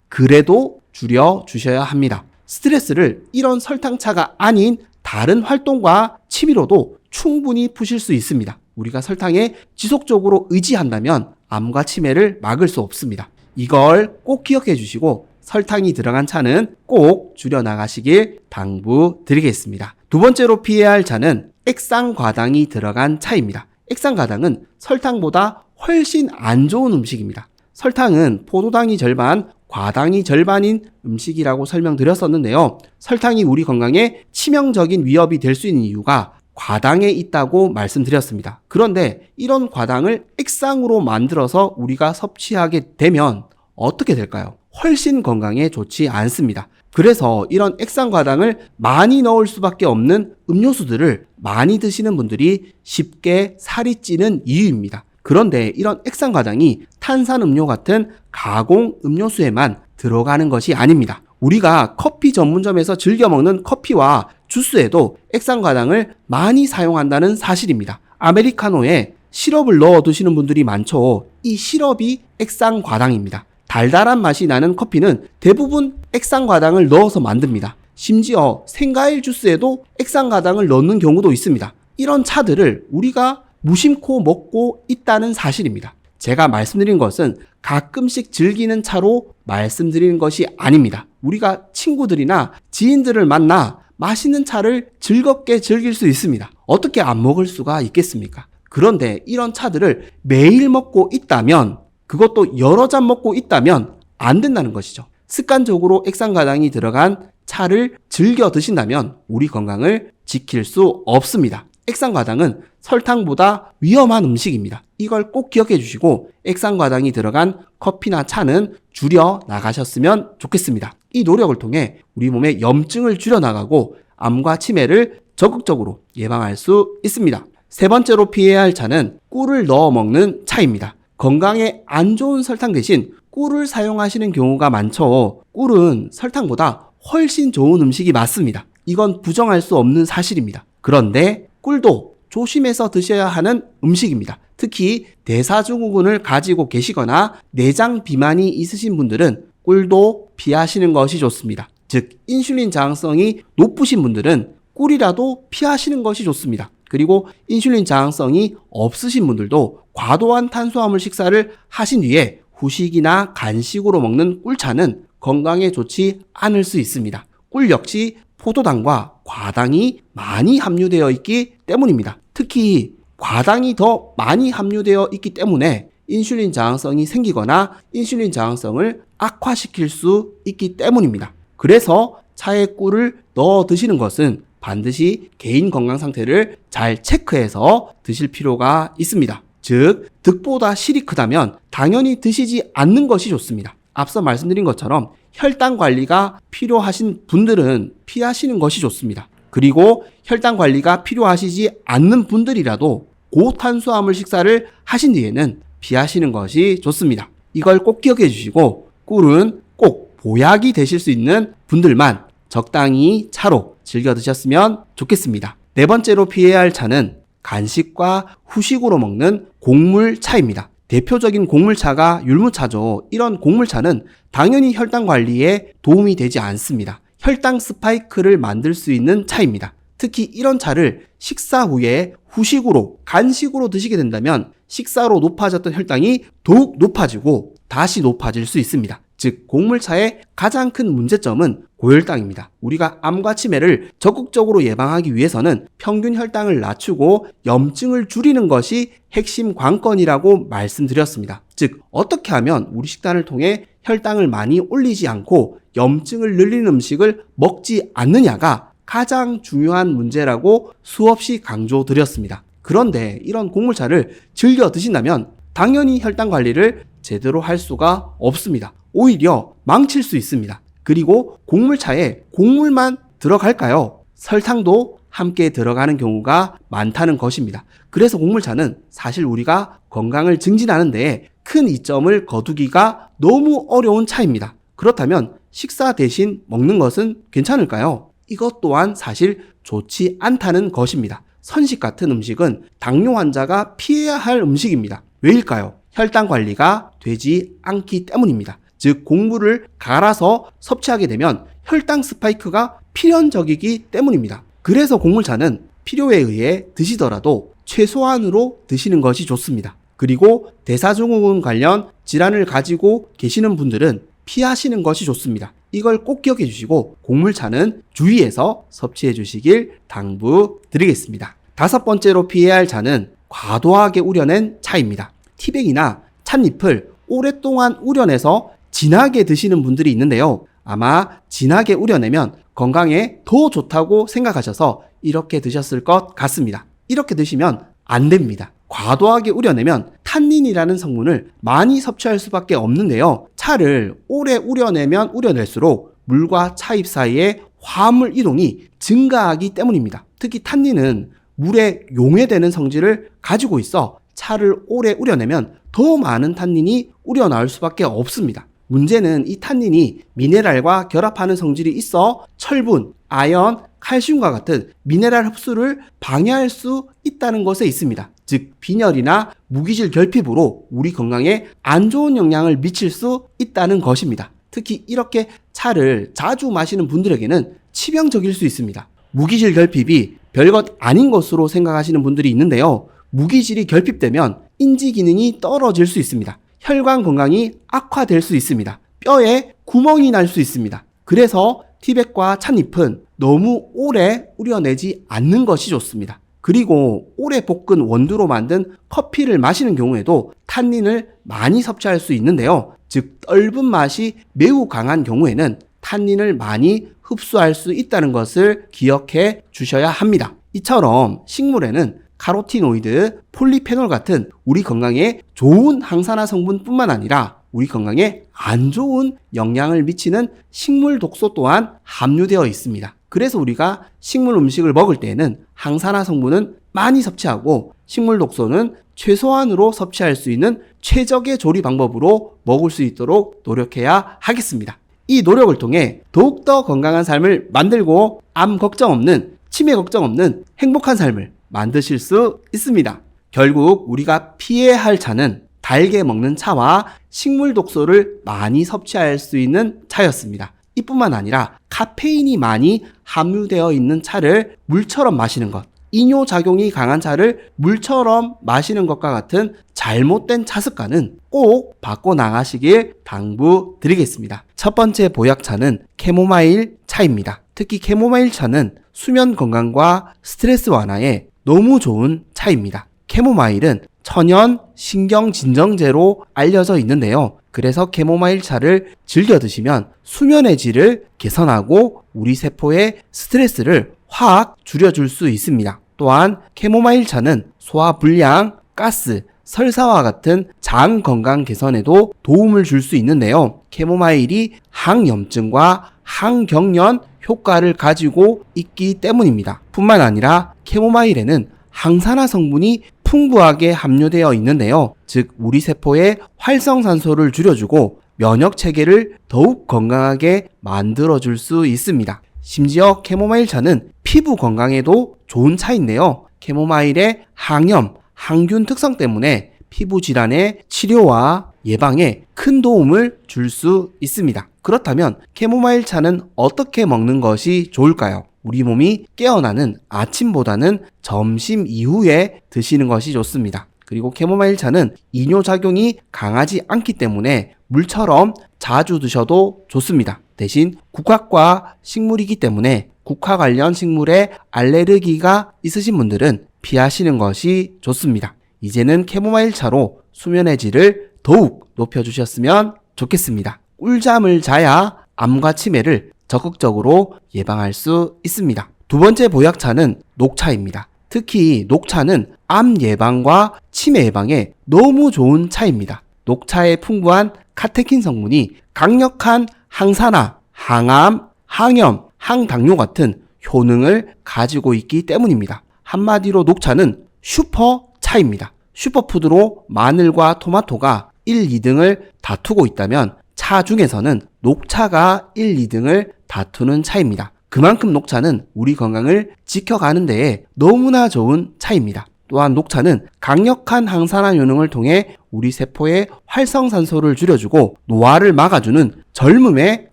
Speaker 1: 그래도 줄여주셔야 합니다. 스트레스를 이런 설탕차가 아닌 다른 활동과 취미로도 충분히 푸실 수 있습니다. 우리가 설탕에 지속적으로 의지한다면 암과 치매를 막을 수 없습니다. 이걸 꼭 기억해 주시고 설탕이 들어간 차는 꼭 줄여나가시길 당부드리겠습니다. 두 번째로 피해야 할 차는 액상과당이 들어간 차입니다. 액상과당은 설탕보다 훨씬 안 좋은 음식입니다. 설탕은 포도당이 절반, 과당이 절반인 음식이라고 설명드렸었는데요. 설탕이 우리 건강에 치명적인 위협이 될 수 있는 이유가 과당에 있다고 말씀드렸습니다. 그런데 이런 과당을 액상으로 만들어서 우리가 섭취하게 되면 어떻게 될까요? 훨씬 건강에 좋지 않습니다. 그래서 이런 액상과당을 많이 넣을 수밖에 없는 음료수들을 많이 드시는 분들이 쉽게 살이 찌는 이유입니다. 그런데 이런 액상과당이 탄산음료 같은 가공 음료수에만 들어가는 것이 아닙니다. 우리가 커피 전문점에서 즐겨 먹는 커피와 주스에도 액상과당을 많이 사용한다는 사실입니다. 아메리카노에 시럽을 넣어 드시는 분들이 많죠. 이 시럽이 액상과당입니다. 달달한 맛이 나는 커피는 대부분 액상과당을 넣어서 만듭니다. 심지어 생과일 주스에도 액상과당을 넣는 경우도 있습니다. 이런 차들을 우리가 무심코 먹고 있다는 사실입니다. 제가 말씀드린 것은 가끔씩 즐기는 차로 말씀드리는 것이 아닙니다. 우리가 친구들이나 지인들을 만나 맛있는 차를 즐겁게 즐길 수 있습니다. 어떻게 안 먹을 수가 있겠습니까? 그런데 이런 차들을 매일 먹고 있다면, 그것도 여러 잔 먹고 있다면 안 된다는 것이죠. 습관적으로 액상과당이 들어간 차를 즐겨 드신다면 우리 건강을 지킬 수 없습니다. 액상과당은 설탕보다 위험한 음식입니다. 이걸 꼭 기억해 주시고 액상과당이 들어간 커피나 차는 줄여 나가셨으면 좋겠습니다. 이 노력을 통해 우리 몸의 염증을 줄여 나가고 암과 치매를 적극적으로 예방할 수 있습니다. 세 번째로 피해야 할 차는 꿀을 넣어 먹는 차입니다. 건강에 안 좋은 설탕 대신 꿀을 사용하시는 경우가 많죠. 꿀은 설탕보다 훨씬 좋은 음식이 맞습니다. 이건 부정할 수 없는 사실입니다. 그런데 꿀도 조심해서 드셔야 하는 음식입니다. 특히 대사증후군을 가지고 계시거나 내장 비만이 있으신 분들은 꿀도 피하시는 것이 좋습니다. 즉 인슐린 저항성이 높으신 분들은 꿀이라도 피하시는 것이 좋습니다. 그리고 인슐린 저항성이 없으신 분들도 과도한 탄수화물 식사를 하신 뒤에 후식이나 간식으로 먹는 꿀차는 건강에 좋지 않을 수 있습니다. 꿀 역시 포도당과 과당이 많이 함유되어 있기 때문입니다. 특히 과당이 더 많이 함유되어 있기 때문에 인슐린 저항성이 생기거나 인슐린 저항성을 악화시킬 수 있기 때문입니다. 그래서 차에 꿀을 넣어 드시는 것은 반드시 개인 건강 상태를 잘 체크해서 드실 필요가 있습니다. 즉, 득보다 실이 크다면 당연히 드시지 않는 것이 좋습니다. 앞서 말씀드린 것처럼 혈당 관리가 필요하신 분들은 피하시는 것이 좋습니다. 그리고 혈당 관리가 필요하시지 않는 분들이라도 고탄수화물 식사를 하신 뒤에는 피하시는 것이 좋습니다. 이걸 꼭 기억해 주시고 꿀은 꼭 보약이 되실 수 있는 분들만 적당히 차로 즐겨 드셨으면 좋겠습니다. 네 번째로 피해야 할 차는 간식과 후식으로 먹는 곡물차입니다. 대표적인 곡물차가 율무차죠. 이런 곡물차는 당연히 혈당 관리에 도움이 되지 않습니다. 혈당 스파이크를 만들 수 있는 차입니다. 특히 이런 차를 식사 후에 후식으로, 간식으로 드시게 된다면 식사로 높아졌던 혈당이 더욱 높아지고 다시 높아질 수 있습니다. 즉, 곡물차의 가장 큰 문제점은 고혈당입니다. 우리가 암과 치매를 적극적으로 예방하기 위해서는 평균 혈당을 낮추고 염증을 줄이는 것이 핵심 관건이라고 말씀드렸습니다. 즉, 어떻게 하면 우리 식단을 통해 혈당을 많이 올리지 않고 염증을 늘리는 음식을 먹지 않느냐가 가장 중요한 문제라고 수없이 강조드렸습니다. 그런데 이런 곡물차를 즐겨 드신다면 당연히 혈당 관리를 제대로 할 수가 없습니다. 오히려 망칠 수 있습니다. 그리고 곡물차에 곡물만 들어갈까요? 설탕도 함께 들어가는 경우가 많다는 것입니다. 그래서 곡물차는 사실 우리가 건강을 증진하는 데 큰 이점을 거두기가 너무 어려운 차입니다. 그렇다면 식사 대신 먹는 것은 괜찮을까요? 이것 또한 사실 좋지 않다는 것입니다. 선식 같은 음식은 당뇨 환자가 피해야 할 음식입니다. 왜일까요? 혈당 관리가 되지 않기 때문입니다. 즉 곡물을 갈아서 섭취하게 되면 혈당 스파이크가 필연적이기 때문입니다. 그래서 곡물차는 필요에 의해 드시더라도 최소한으로 드시는 것이 좋습니다. 그리고 대사증후군 관련 질환을 가지고 계시는 분들은 피하시는 것이 좋습니다. 이걸 꼭 기억해 주시고 곡물차는 주의해서 섭취해 주시길 당부드리겠습니다. 다섯 번째로 피해야 할 차는 과도하게 우려낸 차입니다. 티백이나 찻잎을 오랫동안 우려내서 진하게 드시는 분들이 있는데요. 아마 진하게 우려내면 건강에 더 좋다고 생각하셔서 이렇게 드셨을 것 같습니다. 이렇게 드시면 안 됩니다. 과도하게 우려내면 탄닌이라는 성분을 많이 섭취할 수밖에 없는데요. 차를 오래 우려내면 우려낼수록 물과 차잎 사이의 화합물 이동이 증가하기 때문입니다. 특히 탄닌은 물에 용해되는 성질을 가지고 있어 차를 오래 우려내면 더 많은 탄닌이 우려나올 수밖에 없습니다. 문제는 이 탄닌이 미네랄과 결합하는 성질이 있어 철분, 아연, 칼슘과 같은 미네랄 흡수를 방해할 수 있다는 것에 있습니다. 즉 빈혈이나 무기질 결핍으로 우리 건강에 안 좋은 영향을 미칠 수 있다는 것입니다. 특히 이렇게 차를 자주 마시는 분들에게는 치명적일 수 있습니다. 무기질 결핍이 별것 아닌 것으로 생각하시는 분들이 있는데요. 무기질이 결핍되면 인지 기능이 떨어질 수 있습니다. 혈관 건강이 악화될 수 있습니다. 뼈에 구멍이 날 수 있습니다. 그래서 티백과 찻잎은 너무 오래 우려내지 않는 것이 좋습니다. 그리고 오래 볶은 원두로 만든 커피를 마시는 경우에도 탄닌을 많이 섭취할 수 있는데요. 즉 떫은 맛이 매우 강한 경우에는 탄닌을 많이 흡수할 수 있다는 것을 기억해 주셔야 합니다. 이처럼 식물에는 카로티노이드, 폴리페놀 같은 우리 건강에 좋은 항산화 성분뿐만 아니라 우리 건강에 안 좋은 영향을 미치는 식물 독소 또한 함유되어 있습니다. 그래서 우리가 식물 음식을 먹을 때에는 항산화 성분은 많이 섭취하고 식물 독소는 최소한으로 섭취할 수 있는 최적의 조리 방법으로 먹을 수 있도록 노력해야 하겠습니다. 이 노력을 통해 더욱더 건강한 삶을 만들고 암 걱정 없는, 치매 걱정 없는 행복한 삶을 만드실 수 있습니다. 결국 우리가 피해야 할 차는 달게 먹는 차와 식물 독소를 많이 섭취할 수 있는 차였습니다. 이뿐만 아니라 카페인이 많이 함유되어 있는 차를 물처럼 마시는 것, 이뇨작용이 강한 차를 물처럼 마시는 것과 같은 잘못된 차 습관은 꼭 바꿔나가시길 당부드리겠습니다. 첫 번째 보약차는 캐모마일 차입니다. 특히 캐모마일 차는 수면 건강과 스트레스 완화에 너무 좋은 차입니다. 캐모마일은 천연 신경진정제로 알려져 있는데요. 그래서 캐모마일 차를 즐겨 드시면 수면의 질을 개선하고 우리 세포의 스트레스를 확 줄여줄 수 있습니다. 또한 캐모마일 차는 소화불량, 가스, 설사와 같은 장 건강 개선에도 도움을 줄 수 있는데요. 캐모마일이 항염증과 항경련 효과를 가지고 있기 때문입니다. 뿐만 아니라 캐모마일에는 항산화 성분이 풍부하게 함유되어 있는데요. 즉 우리 세포의 활성산소를 줄여주고 면역 체계를 더욱 건강하게 만들어줄 수 있습니다. 심지어 캐모마일 차는 피부 건강에도 좋은 차인데요. 캐모마일의 항염, 항균 특성 때문에 피부 질환의 치료와 예방에 큰 도움을 줄 수 있습니다. 그렇다면 캐모마일 차는 어떻게 먹는 것이 좋을까요? 우리 몸이 깨어나는 아침보다는 점심 이후에 드시는 것이 좋습니다. 그리고 캐모마일 차는 이뇨작용이 강하지 않기 때문에 물처럼 자주 드셔도 좋습니다. 대신 국화과 식물이기 때문에 국화 관련 식물에 알레르기가 있으신 분들은 피하시는 것이 좋습니다. 이제는 캐모마일 차로 수면의 질을 더욱 높여주셨으면 좋겠습니다. 꿀잠을 자야 암과 치매를 적극적으로 예방할 수 있습니다. 두 번째 보약차는 녹차입니다. 특히 녹차는 암 예방과 치매 예방에 너무 좋은 차입니다. 녹차에 풍부한 카테킨 성분이 강력한 항산화, 항암, 항염, 항당뇨 같은 효능을 가지고 있기 때문입니다. 한마디로 녹차는 슈퍼차입니다. 슈퍼푸드로 마늘과 토마토가 1, 2등을 다투고 있다면 차 중에서는 녹차가 1, 2등을 다투는 차입니다. 그만큼 녹차는 우리 건강을 지켜가는 데에 너무나 좋은 차입니다. 또한 녹차는 강력한 항산화 효능을 통해 우리 세포의 활성산소를 줄여주고 노화를 막아주는 젊음의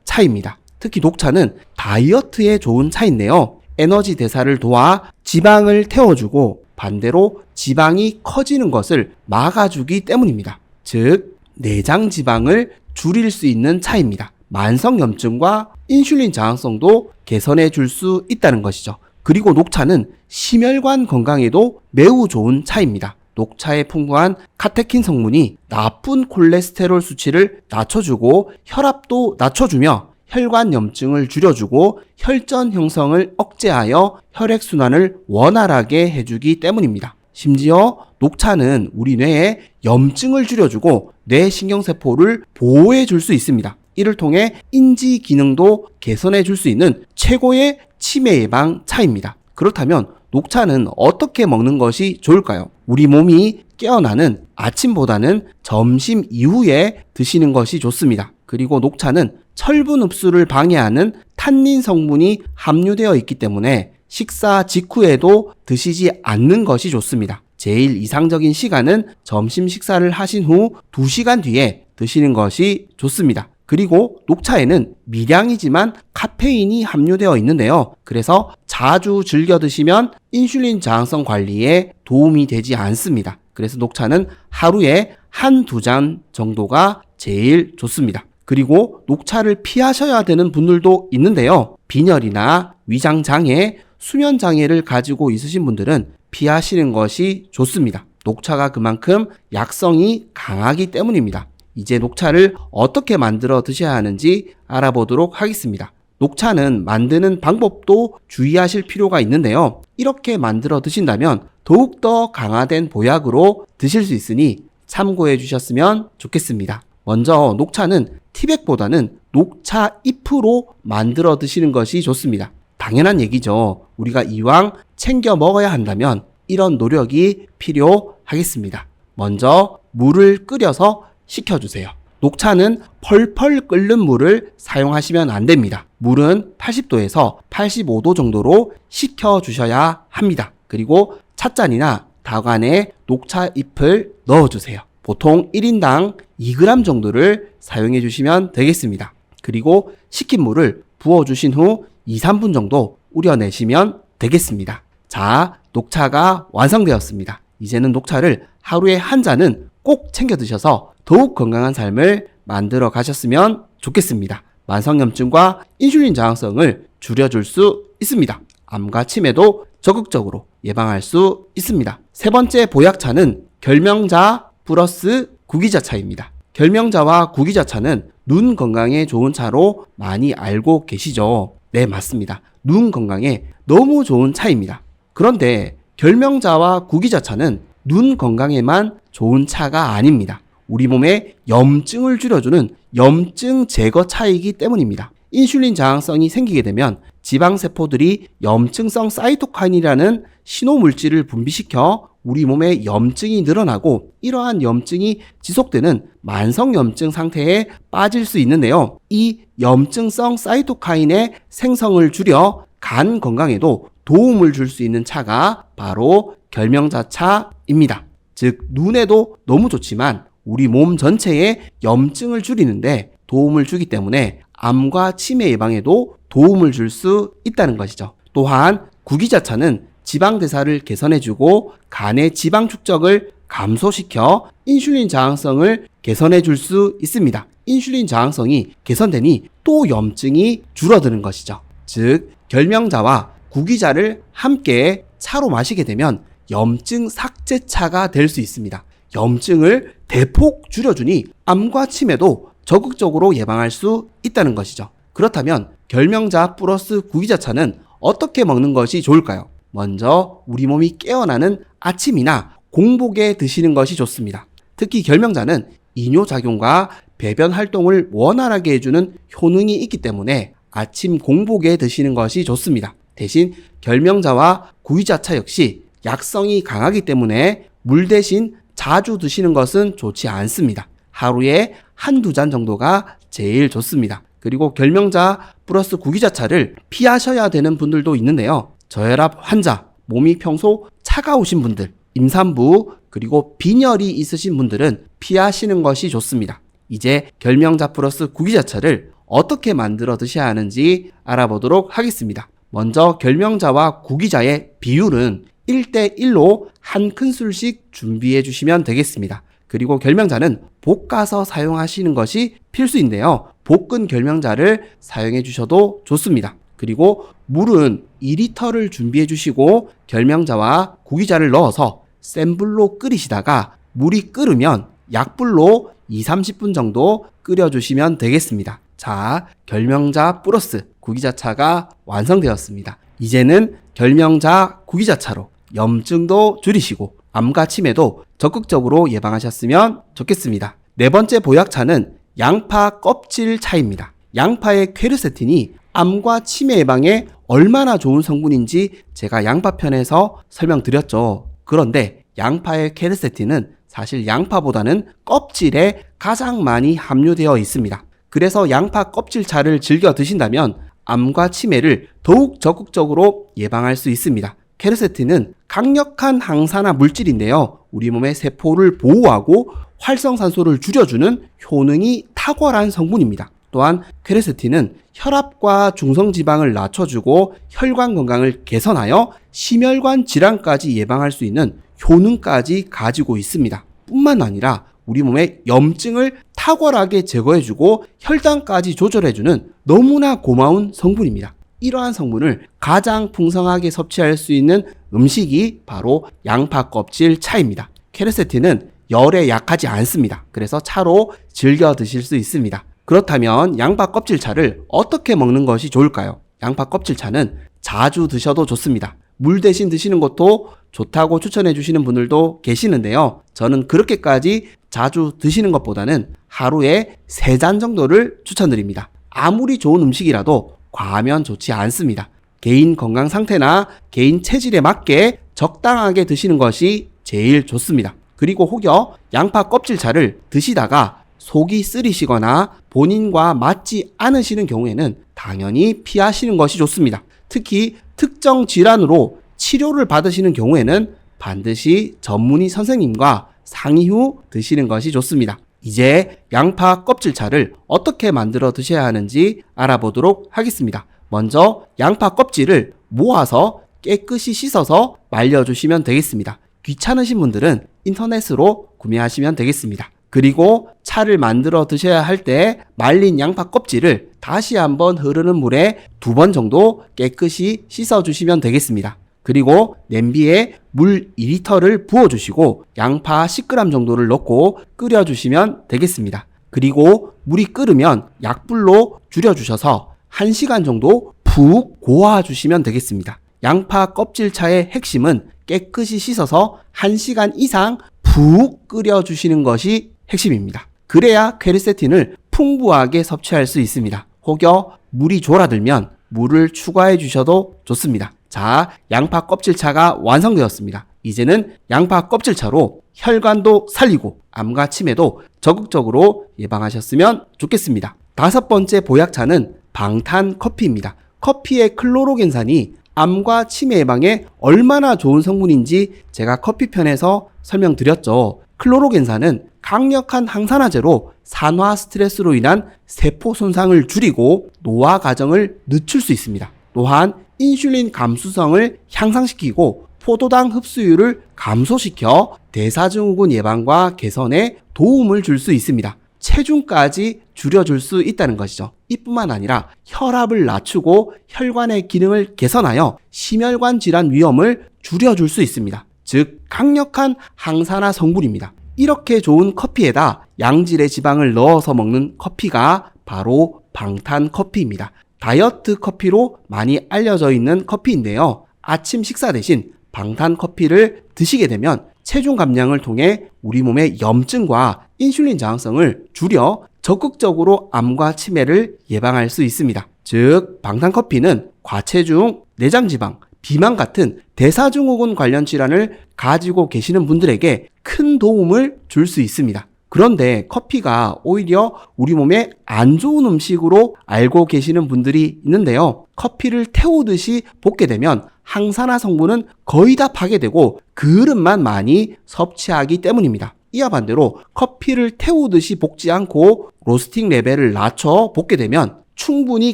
Speaker 1: 차입니다. 특히 녹차는 다이어트에 좋은 차인데요. 에너지 대사를 도와 지방을 태워주고 반대로 지방이 커지는 것을 막아주기 때문입니다. 즉, 내장 지방을 줄일 수 있는 차입니다. 만성염증과 인슐린 저항성도 개선해 줄 수 있다는 것이죠. 그리고 녹차는 심혈관 건강에도 매우 좋은 차입니다. 녹차에 풍부한 카테킨 성분이 나쁜 콜레스테롤 수치를 낮춰주고 혈압도 낮춰주며 혈관 염증을 줄여주고 혈전 형성을 억제하여 혈액순환을 원활하게 해주기 때문입니다. 심지어 녹차는 우리 뇌에 염증을 줄여주고 뇌 신경세포를 보호해 줄 수 있습니다. 이를 통해 인지 기능도 개선해 줄 수 있는 최고의 치매 예방 차입니다. 그렇다면 녹차는 어떻게 먹는 것이 좋을까요? 우리 몸이 깨어나는 아침보다는 점심 이후에 드시는 것이 좋습니다. 그리고 녹차는 철분 흡수를 방해하는 탄닌 성분이 함유되어 있기 때문에 식사 직후에도 드시지 않는 것이 좋습니다. 제일 이상적인 시간은 점심 식사를 하신 후 2시간 뒤에 드시는 것이 좋습니다. 그리고 녹차에는 미량이지만 카페인이 함유되어 있는데요. 그래서 자주 즐겨 드시면 인슐린 저항성 관리에 도움이 되지 않습니다. 그래서 녹차는 하루에 1-2잔 정도가 제일 좋습니다. 그리고 녹차를 피하셔야 되는 분들도 있는데요. 빈혈이나 위장장애, 수면장애를 가지고 있으신 분들은 피하시는 것이 좋습니다. 녹차가 그만큼 약성이 강하기 때문입니다. 이제 녹차를 어떻게 만들어 드셔야 하는지 알아보도록 하겠습니다. 녹차는 만드는 방법도 주의하실 필요가 있는데요. 이렇게 만들어 드신다면 더욱더 강화된 보약으로 드실 수 있으니 참고해 주셨으면 좋겠습니다. 먼저 녹차는 티백보다는 녹차 잎으로 만들어 드시는 것이 좋습니다. 당연한 얘기죠. 우리가 이왕 챙겨 먹어야 한다면 이런 노력이 필요하겠습니다. 먼저 물을 끓여서 식혀주세요. 녹차는 펄펄 끓는 물을 사용하시면 안 됩니다. 물은 80도에서 85도 정도로 식혀주셔야 합니다. 그리고 찻잔이나 다관에 녹차 잎을 넣어주세요. 보통 1인당 2g 정도를 사용해 주시면 되겠습니다. 그리고 식힌 물을 부어주신 후 2-3분 정도 우려내시면 되겠습니다. 자, 녹차가 완성되었습니다. 이제는 녹차를 하루에 한 잔은 꼭 챙겨 드셔서 더욱 건강한 삶을 만들어 가셨으면 좋겠습니다. 만성염증과 인슐린 저항성을 줄여줄 수 있습니다. 암과 치매도 적극적으로 예방할 수 있습니다. 세 번째 보약차는 결명자 플러스 구기자차입니다. 결명자와 구기자차는 눈 건강에 좋은 차로 많이 알고 계시죠? 네, 맞습니다. 눈 건강에 너무 좋은 차입니다. 그런데 결명자와 구기자차는 눈 건강에만 좋은 차가 아닙니다. 우리 몸에 염증을 줄여주는 염증 제거 차이기 때문입니다. 인슐린 저항성이 생기게 되면 지방세포들이 염증성 사이토카인이라는 신호물질을 분비시켜 우리 몸에 염증이 늘어나고 이러한 염증이 지속되는 만성염증 상태에 빠질 수 있는데요. 이 염증성 사이토카인의 생성을 줄여 간 건강에도 도움을 줄 수 있는 차가 바로 결명자차입니다. 즉 눈에도 너무 좋지만 우리 몸 전체의 염증을 줄이는데 도움을 주기 때문에 암과 치매 예방에도 도움을 줄 수 있다는 것이죠. 또한 구기자차는 지방대사를 개선해주고 간의 지방 축적을 감소시켜 인슐린 저항성을 개선해 줄 수 있습니다. 인슐린 저항성이 개선되니 또 염증이 줄어드는 것이죠. 즉 결명자와 구기자를 함께 차로 마시게 되면 염증 삭제차가 될 수 있습니다. 염증을 대폭 줄여주니 암과 치매도 적극적으로 예방할 수 있다는 것이죠. 그렇다면 결명자 플러스 구기자차는 어떻게 먹는 것이 좋을까요? 먼저 우리 몸이 깨어나는 아침이나 공복에 드시는 것이 좋습니다. 특히 결명자는 이뇨작용과 배변 활동을 원활하게 해주는 효능이 있기 때문에 아침 공복에 드시는 것이 좋습니다. 대신 결명자와 구기자차 역시 약성이 강하기 때문에 물 대신 자주 드시는 것은 좋지 않습니다. 하루에 한두 잔 정도가 제일 좋습니다. 그리고 결명자 플러스 구기자차를 피하셔야 되는 분들도 있는데요. 저혈압 환자, 몸이 평소 차가우신 분들, 임산부, 그리고 빈혈이 있으신 분들은 피하시는 것이 좋습니다. 이제 결명자 플러스 구기자차를 어떻게 만들어 드셔야 하는지 알아보도록 하겠습니다. 먼저 결명자와 구기자의 비율은 1대1로 한 큰술씩 준비해 주시면 되겠습니다. 그리고 결명자는 볶아서 사용하시는 것이 필수인데요. 볶은 결명자를 사용해 주셔도 좋습니다. 그리고 물은 2리터를 준비해 주시고 결명자와 구기자를 넣어서 센 불로 끓이시다가 물이 끓으면 약불로 2-30분 정도 끓여주시면 되겠습니다. 자, 결명자 플러스 구기자차가 완성되었습니다. 이제는 결명자 구기자차로 염증도 줄이시고 암과 치매도 적극적으로 예방하셨으면 좋겠습니다. 네 번째 보약차는 양파 껍질 차입니다. 양파의 퀘르세틴이 암과 치매 예방에 얼마나 좋은 성분인지 제가 양파편에서 설명드렸죠. 그런데 양파의 퀘르세틴은 사실 양파보다는 껍질에 가장 많이 함유되어 있습니다. 그래서 양파 껍질차를 즐겨 드신다면 암과 치매를 더욱 적극적으로 예방할 수 있습니다. 퀘르세틴은 강력한 항산화 물질인데요. 우리 몸의 세포를 보호하고 활성산소를 줄여주는 효능이 탁월한 성분입니다. 또한 퀘르세틴은 혈압과 중성지방을 낮춰주고 혈관 건강을 개선하여 심혈관 질환까지 예방할 수 있는 효능까지 가지고 있습니다. 뿐만 아니라 우리 몸의 염증을 탁월하게 제거해주고 혈당까지 조절해주는 너무나 고마운 성분입니다. 이러한 성분을 가장 풍성하게 섭취할 수 있는 음식이 바로 양파 껍질 차입니다. 퀘르세틴은 열에 약하지 않습니다. 그래서 차로 즐겨 드실 수 있습니다. 그렇다면 양파 껍질차를 어떻게 먹는 것이 좋을까요? 양파 껍질차는 자주 드셔도 좋습니다. 물 대신 드시는 것도 좋다고 추천해 주시는 분들도 계시는데요. 저는 그렇게까지 자주 드시는 것보다는 하루에 3잔 정도를 추천드립니다. 아무리 좋은 음식이라도 과하면 좋지 않습니다. 개인 건강 상태나 개인 체질에 맞게 적당하게 드시는 것이 제일 좋습니다. 그리고 혹여 양파 껍질차를 드시다가 속이 쓰리시거나 본인과 맞지 않으시는 경우에는 당연히 피하시는 것이 좋습니다. 특히 특정 질환으로 치료를 받으시는 경우에는 반드시 전문의 선생님과 상의 후 드시는 것이 좋습니다. 이제 양파 껍질차를 어떻게 만들어 드셔야 하는지 알아보도록 하겠습니다. 먼저 양파 껍질을 모아서 깨끗이 씻어서 말려주시면 되겠습니다. 귀찮으신 분들은 인터넷으로 구매하시면 되겠습니다. 그리고 차를 만들어 드셔야 할 때 말린 양파 껍질을 다시 한번 흐르는 물에 2번 정도 깨끗이 씻어 주시면 되겠습니다. 그리고 냄비에 물 2리터를 부어주시고 양파 10g 정도를 넣고 끓여주시면 되겠습니다. 그리고 물이 끓으면 약불로 줄여주셔서 1시간 정도 푹 고아주시면 되겠습니다. 양파 껍질차의 핵심은 깨끗이 씻어서 1시간 이상 푹 끓여주시는 것이 핵심입니다. 그래야 퀘르세틴을 풍부하게 섭취할 수 있습니다. 혹여 물이 졸아들면 물을 추가해 주셔도 좋습니다. 자, 양파 껍질차가 완성되었습니다. 이제는 양파 껍질차로 혈관도 살리고 암과 치매도 적극적으로 예방하셨으면 좋겠습니다. 5번째 보약차는 방탄커피입니다. 커피의 클로로겐산이 암과 치매 예방에 얼마나 좋은 성분인지 제가 커피편에서 설명드렸죠. 클로로겐산은 강력한 항산화제로 산화 스트레스로 인한 세포 손상을 줄이고 노화 과정을 늦출 수 있습니다. 또한 인슐린 감수성을 향상시키고 포도당 흡수율을 감소시켜 대사증후군 예방과 개선에 도움을 줄 수 있습니다. 체중까지 줄여줄 수 있다는 것이죠. 이뿐만 아니라 혈압을 낮추고 혈관의 기능을 개선하여 심혈관 질환 위험을 줄여줄 수 있습니다. 즉 강력한 항산화 성분입니다. 이렇게 좋은 커피에다 양질의 지방을 넣어서 먹는 커피가 바로 방탄커피입니다. 다이어트 커피로 많이 알려져 있는 커피인데요. 아침 식사 대신 방탄커피를 드시게 되면 체중 감량을 통해 우리 몸의 염증과 인슐린 저항성을 줄여 적극적으로 암과 치매를 예방할 수 있습니다. 즉 방탄커피는 과체중, 내장지방, 비만 같은 대사증후군 관련 질환을 가지고 계시는 분들에게 큰 도움을 줄 수 있습니다. 그런데 커피가 오히려 우리 몸에 안 좋은 음식으로 알고 계시는 분들이 있는데요. 커피를 태우듯이 볶게 되면 항산화 성분은 거의 다 파괴되고 그릇만 많이 섭취하기 때문입니다. 이와 반대로 커피를 태우듯이 볶지 않고 로스팅 레벨을 낮춰 볶게 되면 충분히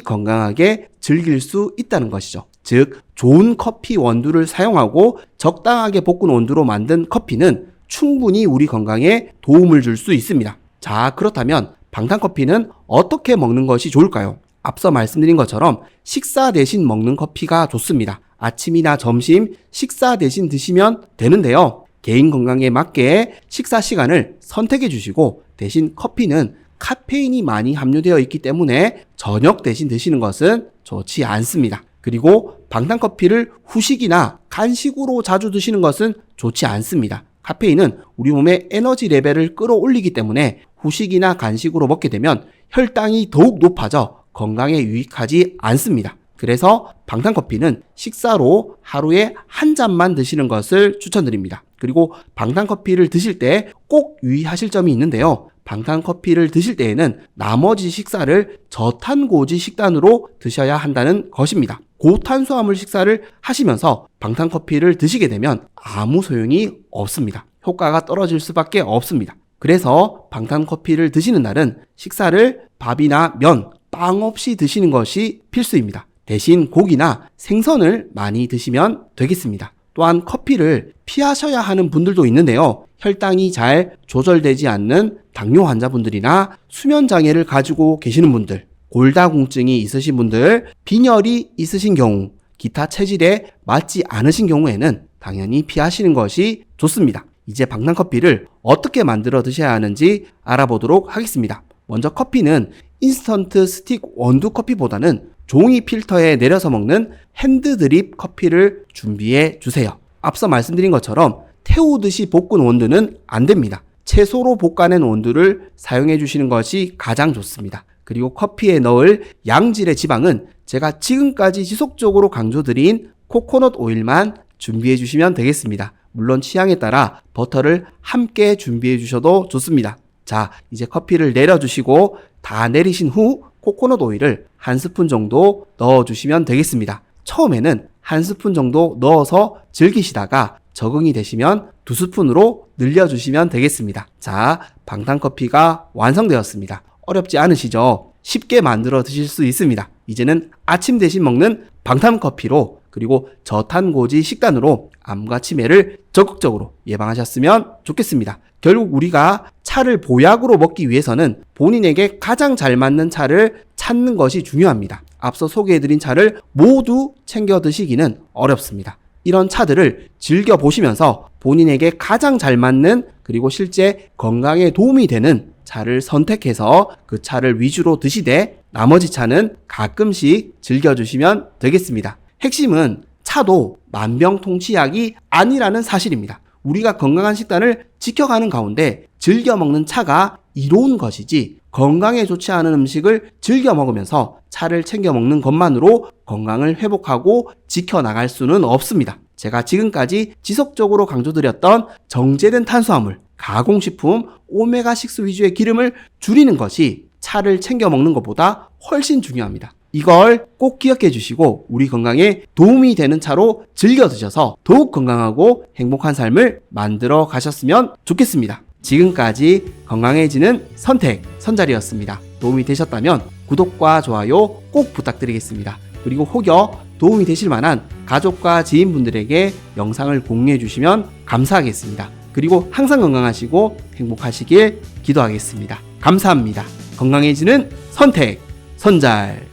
Speaker 1: 건강하게 즐길 수 있다는 것이죠. 즉, 좋은 커피 원두를 사용하고 적당하게 볶은 원두로 만든 커피는 충분히 우리 건강에 도움을 줄 수 있습니다. 자, 그렇다면 방탄커피는 어떻게 먹는 것이 좋을까요? 앞서 말씀드린 것처럼 식사 대신 먹는 커피가 좋습니다. 아침이나 점심, 식사 대신 드시면 되는데요. 개인 건강에 맞게 식사 시간을 선택해 주시고 대신 커피는 카페인이 많이 함유되어 있기 때문에 저녁 대신 드시는 것은 좋지 않습니다. 그리고 방탄커피를 후식이나 간식으로 자주 드시는 것은 좋지 않습니다. 카페인은 우리 몸의 에너지 레벨을 끌어올리기 때문에 후식이나 간식으로 먹게 되면 혈당이 더욱 높아져 건강에 유익하지 않습니다. 그래서 방탄커피는 식사로 하루에 한 잔만 드시는 것을 추천드립니다. 그리고 방탄커피를 드실 때 꼭 유의하실 점이 있는데요. 방탄커피를 드실 때에는 나머지 식사를 저탄고지 식단으로 드셔야 한다는 것입니다. 고탄수화물 식사를 하시면서 방탄커피를 드시게 되면 아무 소용이 없습니다. 효과가 떨어질 수밖에 없습니다. 그래서 방탄커피를 드시는 날은 식사를 밥이나 면, 빵 없이 드시는 것이 필수입니다. 대신 고기나 생선을 많이 드시면 되겠습니다. 또한 커피를 피하셔야 하는 분들도 있는데요. 혈당이 잘 조절되지 않는 당뇨 환자분들이나 수면장애를 가지고 계시는 분들, 골다공증이 있으신 분들, 빈혈이 있으신 경우, 기타 체질에 맞지 않으신 경우에는 당연히 피하시는 것이 좋습니다. 이제 방탄커피를 어떻게 만들어 드셔야 하는지 알아보도록 하겠습니다. 먼저 커피는 인스턴트 스틱 원두 커피보다는 종이 필터에 내려서 먹는 핸드드립 커피를 준비해 주세요. 앞서 말씀드린 것처럼 태우듯이 볶은 원두는 안 됩니다. 채소로 볶아낸 원두를 사용해 주시는 것이 가장 좋습니다. 그리고 커피에 넣을 양질의 지방은 제가 지금까지 지속적으로 강조드린 코코넛 오일만 준비해 주시면 되겠습니다. 물론 취향에 따라 버터를 함께 준비해 주셔도 좋습니다. 자, 이제 커피를 내려주시고 다 내리신 후 코코넛 오일을 한 스푼 정도 넣어주시면 되겠습니다. 처음에는 한 스푼 정도 넣어서 즐기시다가 적응이 되시면 2스푼으로 늘려주시면 되겠습니다. 자, 방탄커피가 완성되었습니다. 어렵지 않으시죠? 쉽게 만들어 드실 수 있습니다. 이제는 아침 대신 먹는 방탄커피로 그리고 저탄고지 식단으로 암과 치매를 적극적으로 예방하셨으면 좋겠습니다. 결국 우리가 차를 보약으로 먹기 위해서는 본인에게 가장 잘 맞는 차를 찾는 것이 중요합니다. 앞서 소개해드린 차를 모두 챙겨 드시기는 어렵습니다. 이런 차들을 즐겨보시면서 본인에게 가장 잘 맞는 그리고 실제 건강에 도움이 되는 차를 선택해서 그 차를 위주로 드시되 나머지 차는 가끔씩 즐겨주시면 되겠습니다. 핵심은 차도 만병통치약이 아니라는 사실입니다. 우리가 건강한 식단을 지켜가는 가운데 즐겨 먹는 차가 이로운 것이지 건강에 좋지 않은 음식을 즐겨 먹으면서 차를 챙겨 먹는 것만으로 건강을 회복하고 지켜나갈 수는 없습니다. 제가 지금까지 지속적으로 강조드렸던 정제된 탄수화물, 가공식품, 오메가6 위주의 기름을 줄이는 것이 차를 챙겨 먹는 것보다 훨씬 중요합니다. 이걸 꼭 기억해 주시고 우리 건강에 도움이 되는 차로 즐겨 드셔서 더욱 건강하고 행복한 삶을 만들어 가셨으면 좋겠습니다. 지금까지 건강해지는 선택 선자리였습니다. 도움이 되셨다면 구독과 좋아요 꼭 부탁드리겠습니다. 그리고 혹여 도움이 되실 만한 가족과 지인분들에게 영상을 공유해 주시면 감사하겠습니다. 그리고 항상 건강하시고 행복하시길 기도하겠습니다. 감사합니다. 건강해지는 선택 선잘.